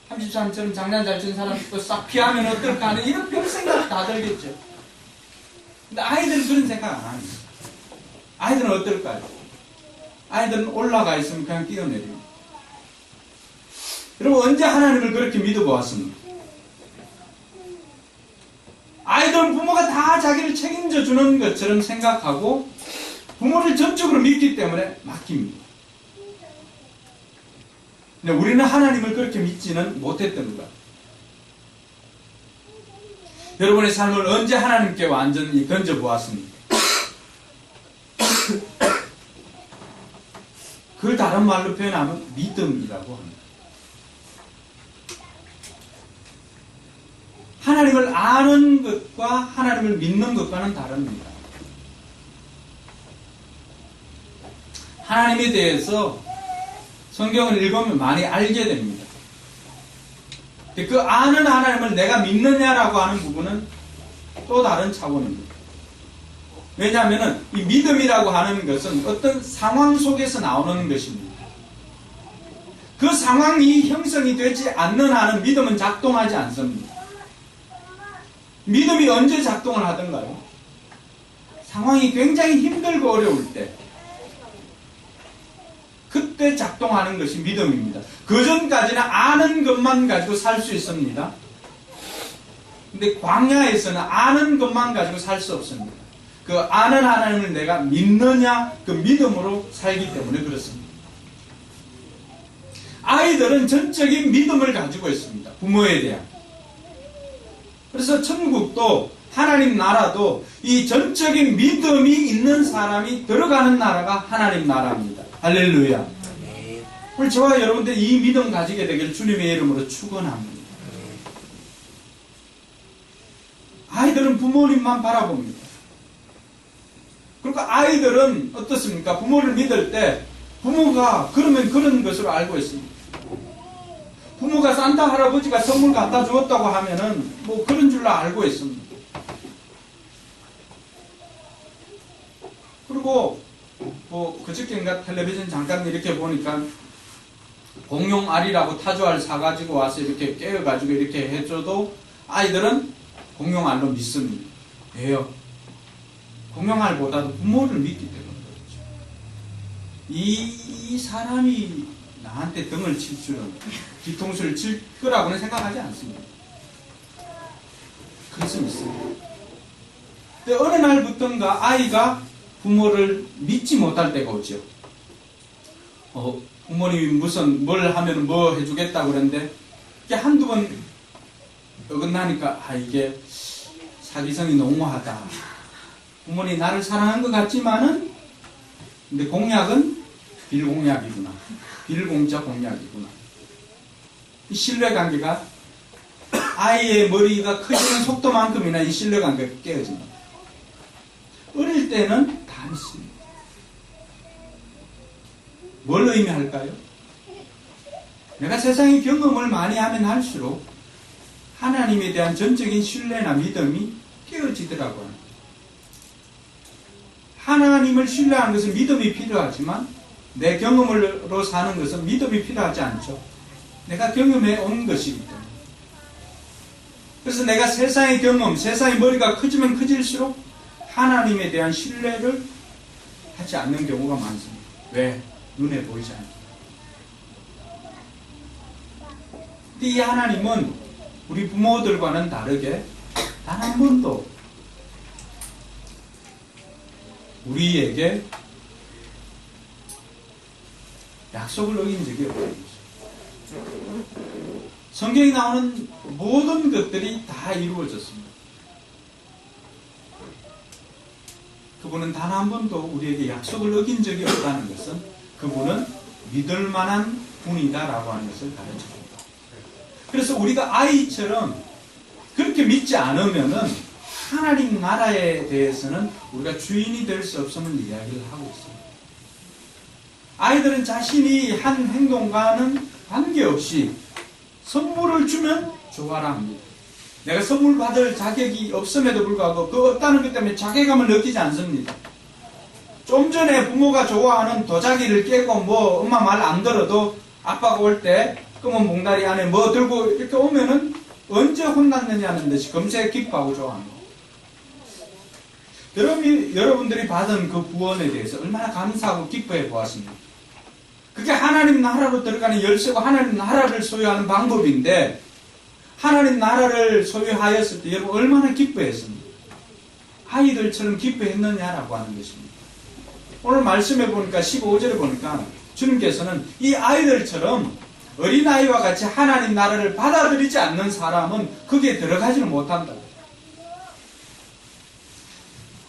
33처럼 장난 잘 치는 사람 또 싹 피하면 어떨까 하는 이런 별 생각 다 들겠죠. 근데 아이들은 그런 생각 안 합니다. 아이들은 어떨까요? 아이들은 올라가 있으면 그냥 뛰어내립니다. 여러분 언제 하나님을 그렇게 믿어보았습니까? 아이들은 부모가 다 자기를 책임져 주는 것처럼 생각하고 부모를 전적으로 믿기 때문에 맡깁니다. 근데 우리는 하나님을 그렇게 믿지는 못했던 거예요. 여러분의 삶을 언제 하나님께 완전히 던져보았습니까? 그걸 다른 말로 표현하면 믿음이라고 합니다. 하나님을 아는 것과 하나님을 믿는 것과는 다릅니다. 하나님에 대해서 성경을 읽으면 많이 알게 됩니다. 그 아는 하나님을 내가 믿느냐라고 하는 부분은 또 다른 차원입니다. 왜냐하면 이 믿음이라고 하는 것은 어떤 상황 속에서 나오는 것입니다. 그 상황이 형성이 되지 않는 한은 믿음은 작동하지 않습니다. 믿음이 언제 작동을 하던가요? 상황이 굉장히 힘들고 어려울 때 그때 작동하는 것이 믿음입니다. 그 전까지는 아는 것만 가지고 살 수 있습니다. 근데 광야에서는 아는 것만 가지고 살 수 없습니다. 그 아는 하나님을 내가 믿느냐 그 믿음으로 살기 때문에 그렇습니다. 아이들은 전적인 믿음을 가지고 있습니다. 부모에 대한. 그래서 천국도 하나님 나라도 이 전적인 믿음이 있는 사람이 들어가는 나라가 하나님 나라입니다. 할렐루야. 오늘 저와 여러분들 이 믿음 가지게 되길 주님의 이름으로 축원합니다. 아이들은 부모님만 바라봅니다. 그리고 아이들은 어떻습니까? 부모를 믿을 때 부모가 그러면 그런 것으로 알고 있습니다. 부모가 산타 할아버지가 선물 갖다 주었다고 하면은 뭐 그런 줄로 알고 있습니다. 그리고 뭐 그저께인가 텔레비전 잠깐 이렇게 보니까 공룡알이라고 타조알 사가지고 와서 이렇게 깨어가지고 이렇게 해줘도 아이들은 공룡알로 믿습니다. 왜요? 공룡알보다도 부모를 믿기 때문에 그렇죠. 이 사람이 나한테 등을 칠 줄은, 뒤통수를 칠 거라고는 생각하지 않습니다. 그래서 믿습니다. 근데 어느 날부턴가 아이가 부모를 믿지 못할 때가 오죠. 부모님이 무슨 뭘 하면 뭐 해주겠다고 그러는데 이게 한두 번 어긋나니까 이게 사기성이 너무하다. 부모님이 나를 사랑한 것 같지만은 근데 공약은 빌공약이구나. 빌공짜 공약이구나. 이 신뢰관계가 아이의 머리가 커지는 속도만큼이나 이 신뢰관계가 깨어집니다. 어릴 때는 다 믿습니다. 뭘 의미할까요? 내가 세상의 경험을 많이 하면 할수록 하나님에 대한 전적인 신뢰나 믿음이 깨어지더라고요. 하나님을 신뢰하는 것은 믿음이 필요하지만 내 경험으로 사는 것은 믿음이 필요하지 않죠. 내가 경험해 온 것이기 때문에. 그래서 내가 세상의 경험, 세상의 머리가 커지면 커질수록 하나님에 대한 신뢰를 하지 않는 경우가 많습니다. 왜? 눈에 보이지 않죠. 근데 이 하나님은 우리 부모들과는 다르게 단 한 번도 우리에게 약속을 어긴 적이 없는 거죠. 성경에 나오는 모든 것들이 다 이루어졌습니다. 그분은 단 한 번도 우리에게 약속을 어긴 적이 없다는 것은 그분은 믿을 만한 분이다라고 하는 것을 가르쳐줍니다. 그래서 우리가 아이처럼 그렇게 믿지 않으면은 하나님 나라에 대해서는 우리가 주인이 될 수 없음을 이야기를 하고 있습니다. 아이들은 자신이 한 행동과는 관계없이 선물을 주면 좋아라 합니다. 내가 선물 받을 자격이 없음에도 불구하고 그 없다는 것 때문에 자괴감을 느끼지 않습니다. 좀 전에 부모가 좋아하는 도자기를 깨고 뭐 엄마 말 안 들어도 아빠가 올 때 검은 봉다리 안에 뭐 들고 이렇게 오면은 언제 혼났느냐는 듯이 금세 기뻐하고 좋아합니다. 여러분들이 받은 그 구원에 대해서 얼마나 감사하고 기뻐해 보았습니까? 그게 하나님 나라로 들어가는 열쇠고 하나님 나라를 소유하는 방법인데 하나님 나라를 소유하였을 때 여러분 얼마나 기뻐했습니까? 아이들처럼 기뻐했느냐라고 하는 것입니다. 오늘 말씀해 보니까 15절에 보니까 주님께서는 이 아이들처럼 어린아이와 같이 하나님 나라를 받아들이지 않는 사람은 거기에 들어가지는 못한다.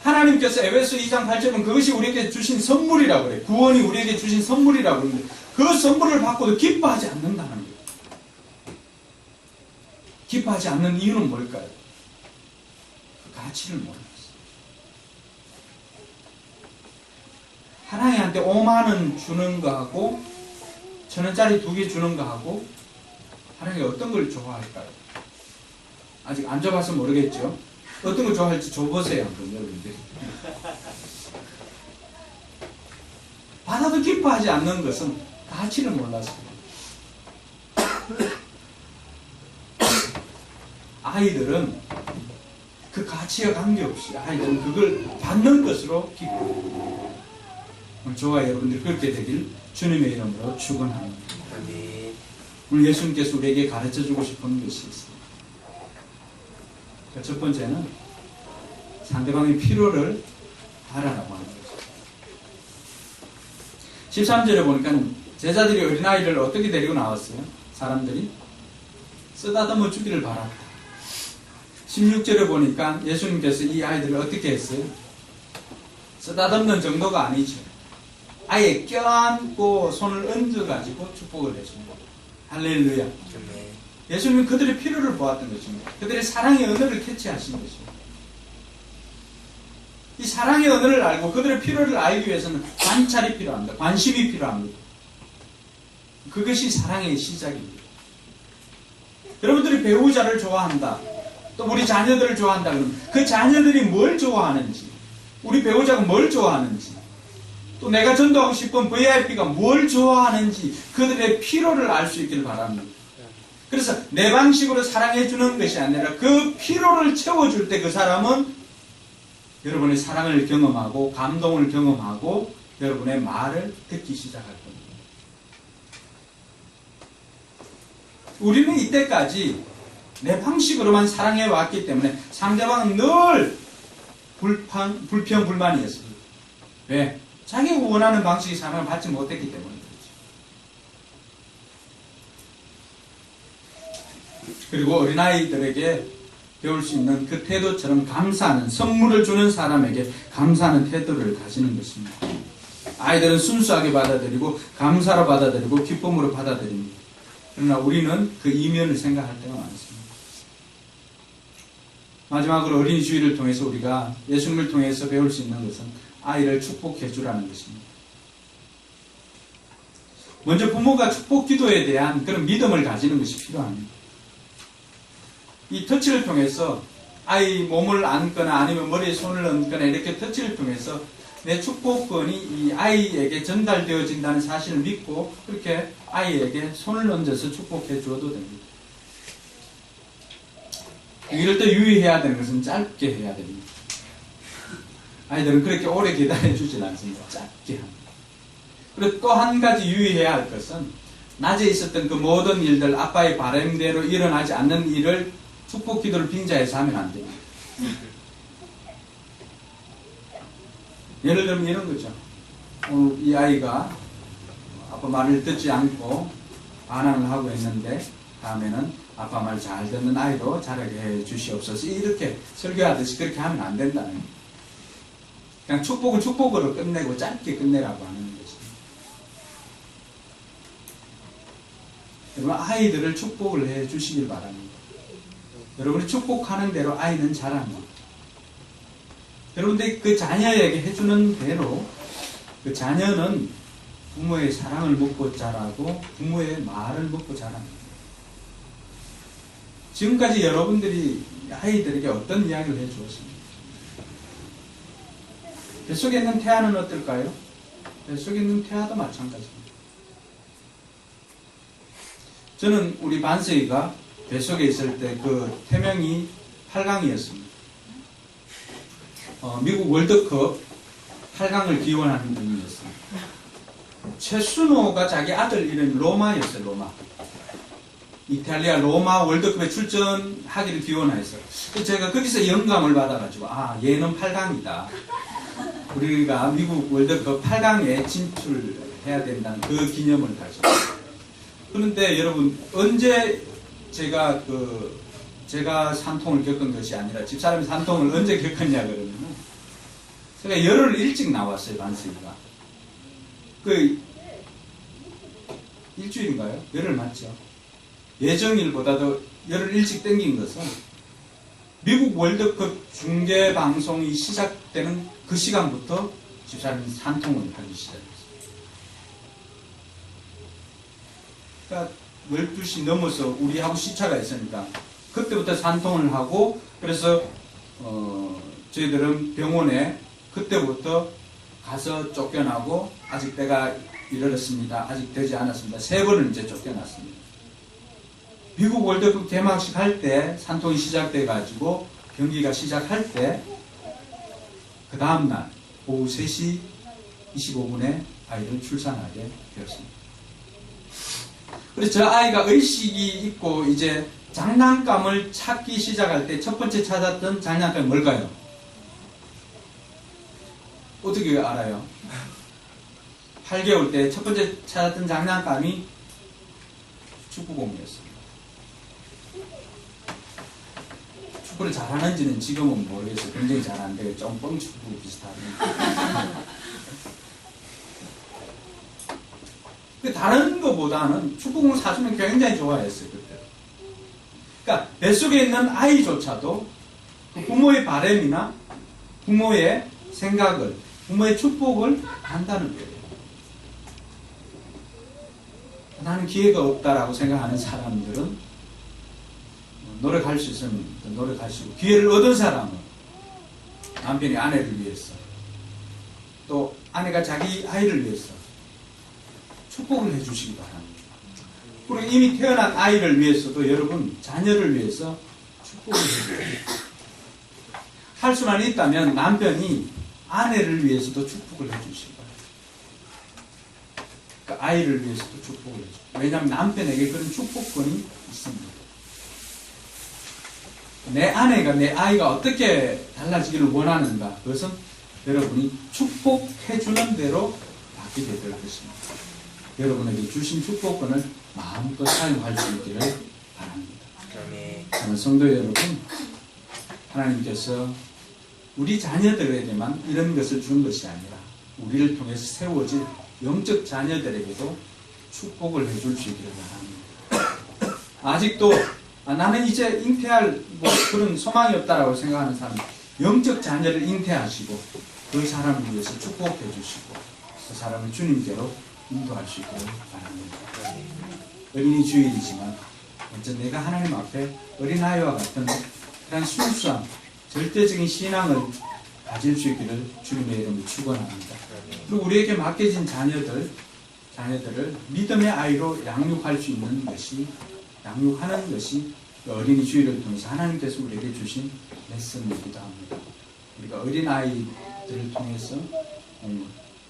하나님께서 에베소 2장 8절은 그것이 우리에게 주신 선물이라고 그래요. 구원이 우리에게 주신 선물이라고 그러는데 그 선물을 받고도 기뻐하지 않는다는 거예요. 기뻐하지 않는 이유는 뭘까요? 그 가치를 몰랐어요. 하나님한테 5만 원 주는 거하고 1,000원짜리 2개 주는 거하고 하나님이 어떤 걸 좋아할까요? 아직 안 줘봐서 모르겠죠. 어떤 걸 좋아할지 줘보세요, 여러분들. 받아도 기뻐하지 않는 것은 가치를 몰랐습니다. 아이들은 그 가치와 관계없이 아이들은 그걸 받는 것으로 기뻐합니다. 저와 여러분들 그렇게 되길 주님의 이름으로 축원합니다. 오늘 예수님께서 우리에게 가르쳐주고 싶은 것이 있습니다. 첫 번째는 상대방의 필요를 알아라고 하는 거죠. 13절에 보니까 제자들이 어린아이를 어떻게 데리고 나왔어요? 사람들이 쓰다듬어 주기를 바랐다. 16절에 보니까 예수님께서 이 아이들을 어떻게 했어요? 쓰다듬는 정도가 아니죠. 아예 껴안고 손을 얹어가지고 축복을 해줍니다. 할렐루야. 예수님은 그들의 필요를 보았던 것입니다. 그들의 사랑의 언어를 캐치하신 것입니다. 이 사랑의 언어를 알고 그들의 필요를 알기 위해서는 관찰이 필요합니다. 관심이 필요합니다. 그것이 사랑의 시작입니다. 여러분들이 배우자를 좋아한다. 또 우리 자녀들을 좋아한다. 그러면 그 자녀들이 뭘 좋아하는지, 우리 배우자가 뭘 좋아하는지, 또 내가 전도하고 싶은 VIP가 뭘 좋아하는지 그들의 필요를 알 수 있기를 바랍니다. 그래서 내 방식으로 사랑해 주는 것이 아니라 그 필요를 채워줄 때 그 사람은 여러분의 사랑을 경험하고 감동을 경험하고 여러분의 말을 듣기 시작할 겁니다. 우리는 이때까지 내 방식으로만 사랑해 왔기 때문에 상대방은 늘 불평, 불만이었습니다. 왜? 자기가 원하는 방식의 사랑을 받지 못했기 때문에 그렇죠. 그리고 어린아이들에게 배울 수 있는 그 태도처럼 감사하는, 선물을 주는 사람에게 감사하는 태도를 가지는 것입니다. 아이들은 순수하게 받아들이고 감사로 받아들이고 기쁨으로 받아들입니다. 그러나 우리는 그 이면을 생각할 때가 많습니다. 마지막으로 어린이 주일을 통해서 우리가 예수님을 통해서 배울 수 있는 것은 아이를 축복해 주라는 것입니다. 먼저 부모가 축복 기도에 대한 그런 믿음을 가지는 것이 필요합니다. 이 터치를 통해서 아이 몸을 안거나 아니면 머리에 손을 얹거나 이렇게 터치를 통해서 내 축복권이 이 아이에게 전달되어진다는 사실을 믿고 그렇게 아이에게 손을 얹어서 축복해 주어도 됩니다. 이럴 때 유의해야 되는 것은 짧게 해야 됩니다. 아이들은 그렇게 오래 기다려 주진 않습니다. 짧게 합니다. 그리고 또 한 가지 유의해야 할 것은 낮에 있었던 그 모든 일들, 아빠의 바람대로 일어나지 않는 일을 축복 기도를 빙자해서 하면 안 됩니다. 예를 들면 이런 거죠. 오늘 이 아이가 아빠 말을 듣지 않고 반항을 하고 있는데 다음에는 아빠 말 잘 듣는 아이로 자라게 해 주시옵소서. 이렇게 설교하듯이 그렇게 하면 안 된다는 거예요. 그냥 축복은 축복으로 끝내고 짧게 끝내라고 하는 것입니다. 여러분, 아이들을 축복을 해 주시길 바랍니다. 여러분이 축복하는 대로 아이는 자랍니다. 여러분들 그 자녀에게 해주는 대로 그 자녀는 부모의 사랑을 먹고 자라고 부모의 말을 먹고 자랍니다. 지금까지 여러분들이 아이들에게 어떤 이야기를 해주었습니까? 뱃속에 있는 태아는 어떨까요? 뱃속에 있는 태아도 마찬가지입니다. 저는 우리 반세이가 뱃속에 있을 때 그 태명이 8강이었습니다. 미국 월드컵 8강을 기원하는 분이었어요. 최순호가 자기 아들 이름이 로마였어요. 로마. 이탈리아 로마 월드컵에 출전하기를 기원했어요. 제가 거기서 영감을 받아가지고 얘는 8강이다. 우리가 미국 월드컵 8강에 진출해야 된다는 그 기념을 가지고. 그런데 여러분, 언제 제가 산통을 겪은 것이 아니라 집사람이 산통을 언제 겪었냐 그러면 제가 열흘 일찍 나왔어요. 반스이가 그 일주일인가요? 열흘 맞죠? 예정일보다도 열흘 일찍 땡긴 것은 미국 월드컵 중계 방송이 시작되는 그 시간부터 집사람이 산통을 하기 시작했어요. 그러니까 12시 넘어서 우리하고 시차가 있으니까 그때부터 산통을 하고 그래서 저희들은 병원에 그때부터 가서 쫓겨나고 아직 때가 이르렀습니다. 아직 되지 않았습니다. 3번을 이제 쫓겨났습니다. 미국 월드컵 개막식 할 때 산통이 시작돼 가지고 경기가 시작할 때 그 다음날 오후 3시 25분에 아이를 출산하게 되었습니다. 그래서 저 아이가 의식이 있고 이제 장난감을 찾기 시작할 때 첫 번째 찾았던 장난감이 뭘까요? 어떻게 알아요? 8개월 때 첫 번째 찾았던 장난감이 축구공이었습니다. 축구를 잘하는지는 지금은 모르겠어요. 굉장히 잘하는데 좀 뻥축구 비슷하고. 다른 것보다는 축구공을 사주면 굉장히 좋아했어요. 그때. 그러니까 뱃속에 있는 아이조차도 부모의 바람이나 부모의 생각을, 부모의 축복을 한다는 거예요. 나는 기회가 없다라고 생각하는 사람들은 노력할 수 있으면 노력하시고, 기회를 얻은 사람은 남편이 아내를 위해서, 또 아내가 자기 아이를 위해서 축복을 해주시기 바랍니다. 그리고 이미 태어난 아이를 위해서도 여러분 자녀를 위해서 축복을 해주세요. 할 수만 있다면 남편이 아내를 위해서도 축복을 해주시기 바랍니다. 그 아이를 위해서도 축복을 해줘. 왜냐하면 남편에게 그런 축복권이 있습니다. 내 아내가 내 아이가 어떻게 달라지기를 원하는가, 그것은 여러분이 축복해주는 대로 바뀌게 될 것입니다. 여러분에게 주신 축복권을 마음껏 사용할 수 있기를 바랍니다. 저는 성도 여러분, 하나님께서 우리 자녀들에게만 이런 것을 준 것이 아니라 우리를 통해서 세워질 영적 자녀들에게도 축복을 해줄 수 있기를 바랍니다. 아직도 나는 이제 잉태할 그런 소망이 없다라고 생각하는 사람, 영적 자녀를 잉태하시고 그 사람을 위해서 축복해 주시고 그 사람을 주님께로 인도할 수 있기를 바랍니다. 어린이 주일이지만 먼저 내가 하나님 앞에 어린아이와 같은 그런 순수한 절대적인 신앙을 가질 수 있기를 주님의 이름으로 축원합니다. 그리고 우리에게 맡겨진 자녀들을 믿음의 아이로 양육할 수 있는 것이, 양육하는 것이 어린이 주일을 통해서 하나님께서 우리에게 주신 레슨이기도 합니다. 우리가 어린아이들을 통해서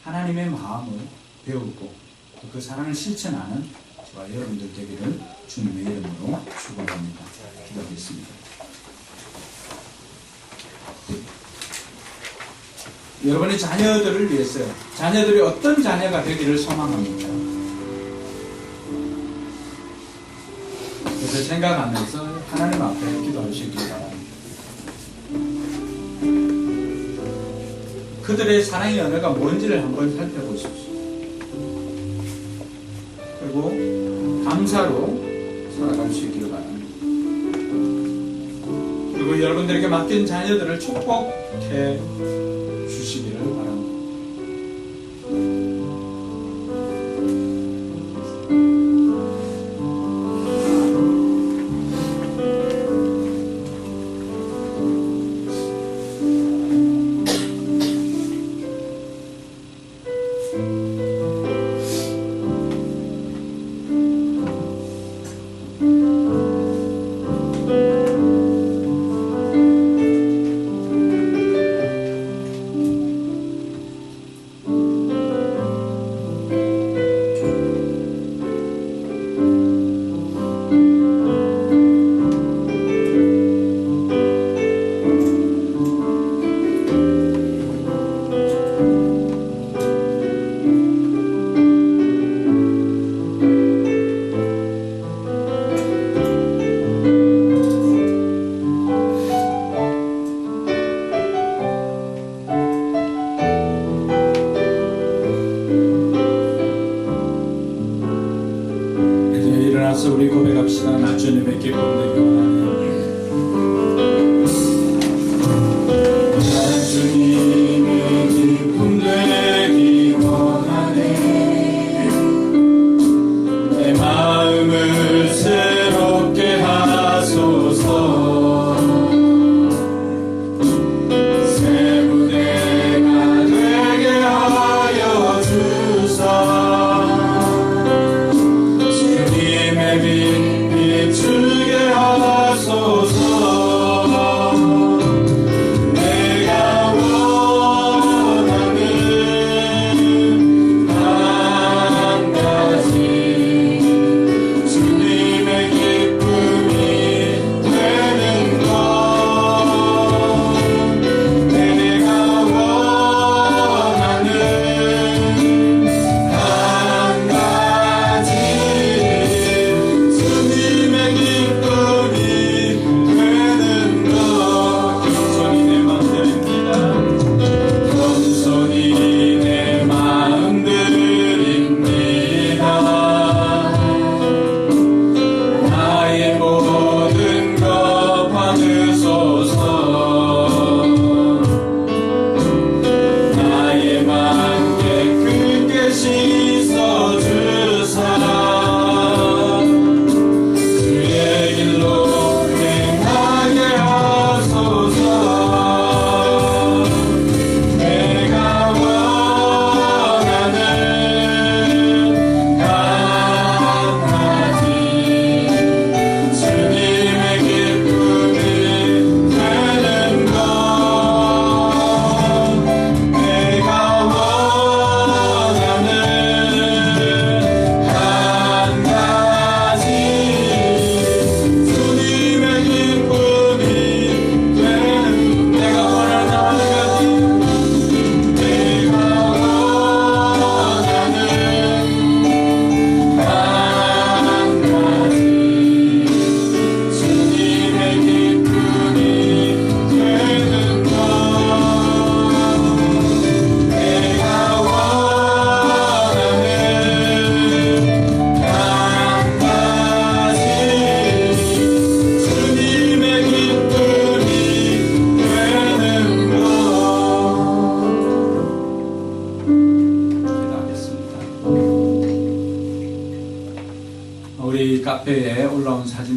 하나님의 마음을 배우고 또 그 사랑을 실천하는 저와 여러분들 되기를 주님의 이름으로 축원합니다. 기도하겠습니다. 여러분의 자녀들을 위해서요. 자녀들이 어떤 자녀가 되기를 소망합니까? 그래서 생각하면서 하나님 앞에 기도하시기 바랍니다. 그들의 사랑의 언어가 뭔지를 한번 살펴보십시오. 그리고 감사로 살아갈 수 있기를 바랍니다. 그리고 여러분들에게 맡긴 자녀들을 축복해 주시기를 바랍니다. 우리 고백합시다. 나 주님의 기쁨 되기 원하네. 나 주님의 기쁨 되기 원하네. 내 마음을 새롭게 하소서. 새 무대가 되게 하여 주사. 빛 비추게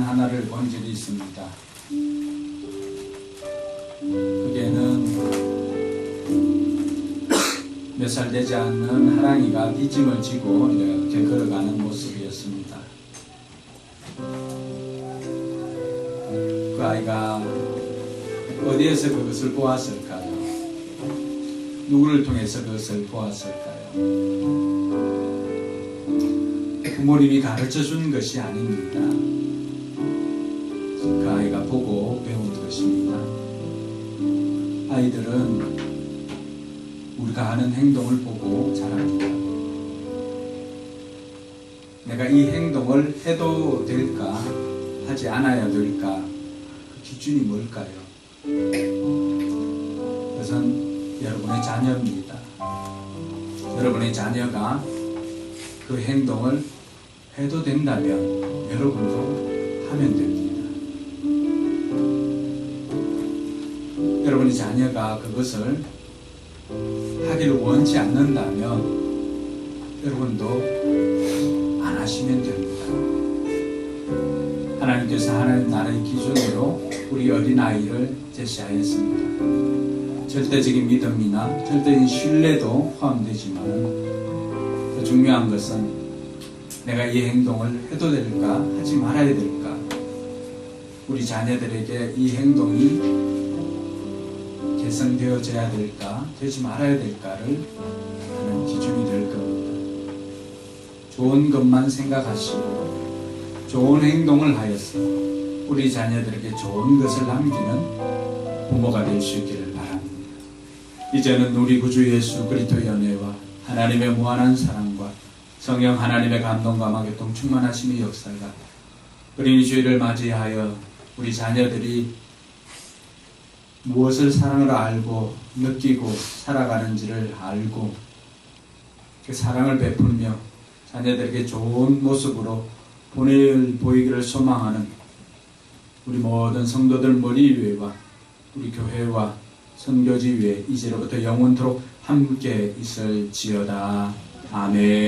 하나를 본 적이 있습니다. 그게는 몇 살 되지 않는 하랑이가 뒷짐을 지고 이렇게 걸어가는 모습이었습니다. 그 아이가 어디에서 그것을 보았을까요? 누구를 통해서 그것을 보았을까요? 부모님이 가르쳐 준 것이 아닙니다. 그 아이가 보고 배운 것입니다. 아이들은 우리가 하는 행동을 보고 자랍니다. 내가 이 행동을 해도 될까, 하지 않아야 될까, 그 기준이 뭘까요? 그것은 여러분의 자녀입니다. 여러분의 자녀가 그 행동을 해도 된다면 여러분도 하면 됩니다. 여러분의 자녀가 그것을 하기를 원치 않는다면 여러분도 안 하시면 됩니다. 하나님께서 하나님 나라의 기준으로 우리 어린아이를 제시하였습니다. 절대적인 믿음이나 절대적인 신뢰도 포함되지만 더 중요한 것은 내가 이 행동을 해도 될까 하지 말아야 될까, 우리 자녀들에게 이 행동이 개선되어져야 될까 되지 말아야 될까를 하는 기준이 될 겁니다. 좋은 것만 생각하시고 좋은 행동을 하여서 우리 자녀들에게 좋은 것을 남기는 부모가 될 수 있기를 바랍니다. 이제는 우리 구주 예수 그리스도의 연애와 하나님의 무한한 사랑과 성령 하나님의 감동과 교통 충만하심의 역사가 어린이 주일을 맞이하여 우리 자녀들이 무엇을 사랑을 알고 느끼고 살아가는지를 알고 그 사랑을 베풀며 자녀들에게 좋은 모습으로 보이기를 소망하는 우리 모든 성도들 머리 위에와 우리 교회와 선교지 위에 이제로부터 영원토록 함께 있을지어다. 아멘.